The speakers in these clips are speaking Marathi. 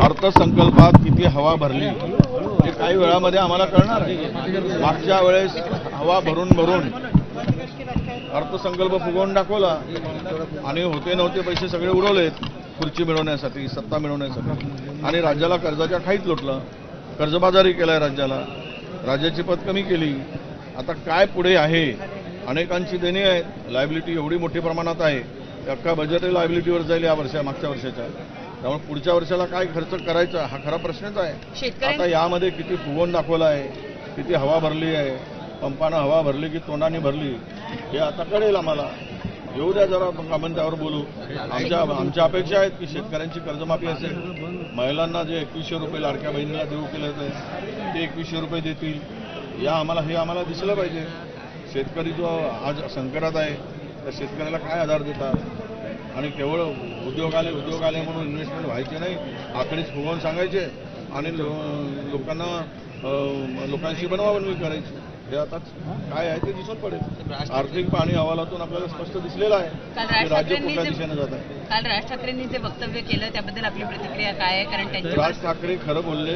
अर्थसंकल्पात किती हवा भरली हे काही वेळामध्ये आम्हाला कळणार आहे। मागच्या वेळेस हवा भरून भरून अर्थसंकल्प फुगवून दाखवला आणि होते नव्हते पैसे सगळे उडवलेत खुर्ची मिळवण्यासाठी, सत्ता मिळवण्यासाठी, आणि राज्याला कर्जाच्या खाईत लोटलं, कर्जबाजारी केलाय राज्याला, राज्याची पत कमी केली। आता काय पुढे आहे? अनेकांची देणी आहेत, लायबिलिटी एवढी मोठ्या प्रमाणात आहे, अख्खा बजेट लायबिलिटीवर जाईल या मागच्या वर्षाच्या। त्यामुळे पुढच्या वर्षाला काय खर्च करायचा हा खरा प्रश्नच आहे। आता यामध्ये किती फुगवून दाखवला आहे, किती हवा भरली आहे, पंपानं हवा भरली की तोंडाने भरली हे आता कळेल आम्हाला। येऊ द्या जरा, मग आपण त्यावर बोलू। आमच्या अपेक्षा आहेत की शेतकऱ्यांची कर्जमाफी असेल, महिलांना जे 2100 रुपये लाडक्या बहिणीला देऊ केलं ते 2100 रुपये देतील, हे आम्हाला दिसलं पाहिजे। शेतकरी जो आज संकटात आहे त्या शेतकऱ्याला काय आधार देतात, आणि केवळ उद्योग आले म्हणून इन्व्हेस्टमेंट व्हायचे नाही, आकडेच फुगवून सांगायचे आणि लोकांशी बनवाबनवी करायची। हे आता काय आहे ते दिसून पडेल। आर्थिक आणि अहवालातून आपल्याला स्पष्ट दिसलेलं आहे की राज्य कुठल्या दिशेने जात आहे। काल राज ठाकरेंनी जे वक्तव्य केलं त्याबद्दल आपली प्रतिक्रिया काय आहे? कारण त्यांचे राज ठाकरे खरं बोलले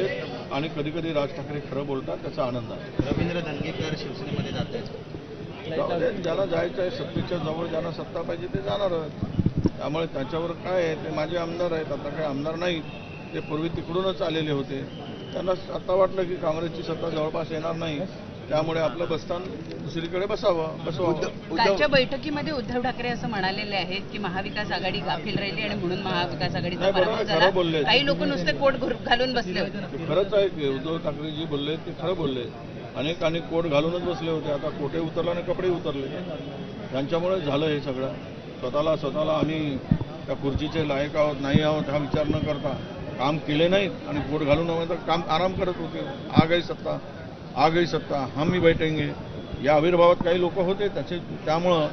आणि कधी कधी राज ठाकरे खरं बोलतात, त्याचा आनंद आहे। रवींद्र धंगेकर शिवसेनेमध्ये जात आहेत, ज्याला जायचं आहे सत्तेच्या जवळ, ज्यांना सत्ता पाहिजे ते जाणारच। त्यामुळे त्याच्यावर काय आहे, ते माझे आमदार आहेत, आता काही आमदार नाही, ते पूर्वी तिकडूनच आलेले होते। त्यांना आता वाटलं की काँग्रेसची सत्ता जवळपास येणार नाही, त्यामुळे आपलं बसतान दुसरीकडे बसवावं। कालच्या बैठकीमध्ये उद्धव ठाकरे असं म्हणालेले आहेत की महाविकास आघाडी गाफील राहिली आणि म्हणून महाविकास आघाडीचा पराभव झाला। काही लोक नुसते कोट घालून बसले होते। खरंच आहे की उद्धव ठाकरे जी बोलले ते खरं बोलले। अनेकांनी कोट घालूनच बसले होते, आता कोटे उतरला आणि कपडे उतरले, त्यांच्यामुळे झालं हे सगळं। स्वतःला आम्ही त्या खुर्चीचे लायक आहोत नाही आहोत हा विचार न करता काम केले नाहीत आणि कोट घालून तर काम आराम करत होते। आ गई सत्ता हम ही बैठेंगे या आविर्भावात काही लोक होते त्यामुळं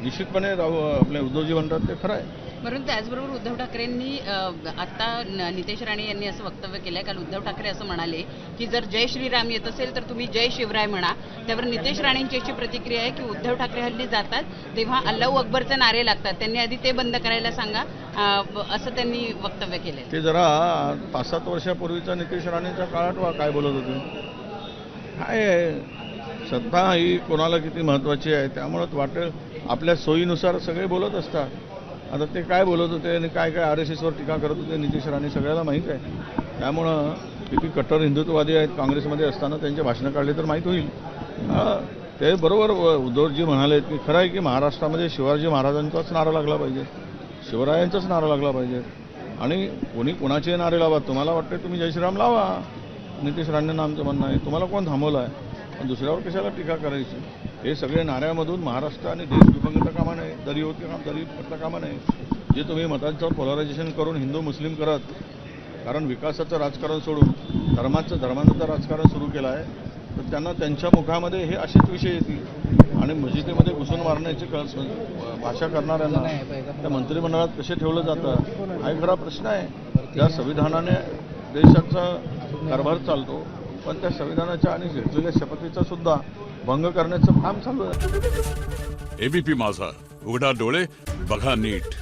निश्चितपणे आपले उद्धवजी म्हणतात ते खरं आहे। म्हणून त्याचबरोबर उद्धव ठाकरेंनी आता नितेश राणे यांनी असं वक्तव्य केलंय। काल उद्धव ठाकरे असं म्हणाले की जर जय श्रीराम येत असेल तर तुम्ही जय शिवराय म्हणा। त्यावर नितेश राणेंची अशी प्रतिक्रिया आहे की उद्धव ठाकरे हल्ली जातात तेव्हा अल्लाहू अकबरचे नारे लागतात, त्यांनी आधी ते बंद करायला सांगा, असं त्यांनी वक्तव्य केलंय। ते जरा 5-7 वर्षापूर्वीचा नितेश राणेंच्या काळात काय बोलत होते, काय आहे सत्ता ही कोणाला किती महत्त्वाची आहे, त्यामुळं वाटेल आपल्या सोयीनुसार सगळे बोलत असतात। आता ते काय बोलत होते आणि काय RSSवर टीका करत होते नितेश राणे सगळ्याला माहीत आहे। त्यामुळं किती कट्टर हिंदुत्ववादी आहेत काँग्रेसमध्ये असताना त्यांचे भाषणं काढले तर माहीत होईल। ते बरोबर उद्धवजी म्हणाले की खरं आहे की महाराष्ट्रामध्ये शिवाजी महाराजांचाच नारा लागला पाहिजे, शिवरायांचाच नारा लागला पाहिजे, आणि कोणी कोणाचे नारे लावा, तुम्हाला वाटते तुम्ही जय श्रीराम लावा, नितेश राणेंना आमचं म्हणणं आहे। तुम्हाला कोण थांबवलं आहे, पण दुसऱ्यावर कशाला टीका करायची? हे सगळे नाऱ्यामधून महाराष्ट्र आणि देश विभंगता कामा नये, दरी करता कामा नये। जे तुम्ही मतांचं पोलरायझेशन करून हिंदू मुस्लिम करत, कारण विकासाचं राजकारण सोडून धर्माचं राजकारण सुरू केलं आहे, तर त्यांना त्यांच्या मुखामध्ये हे असेच विषय येतील आणि मस्जिदीमध्ये घुसून मारण्याची भाषा करणाऱ्यांना त्या मंत्रिमंडळात कसे ठेवलं जातं हा एक खरा प्रश्न आहे। त्या संविधानाने देशाचा कारभार चालतो, पण त्या संविधानाच्या आणि घेतलेल्या शपथेचा सुद्धा भंग करण्याचं काम चालू आहे। ABP माझा, उघडा डोळे बघा नीट।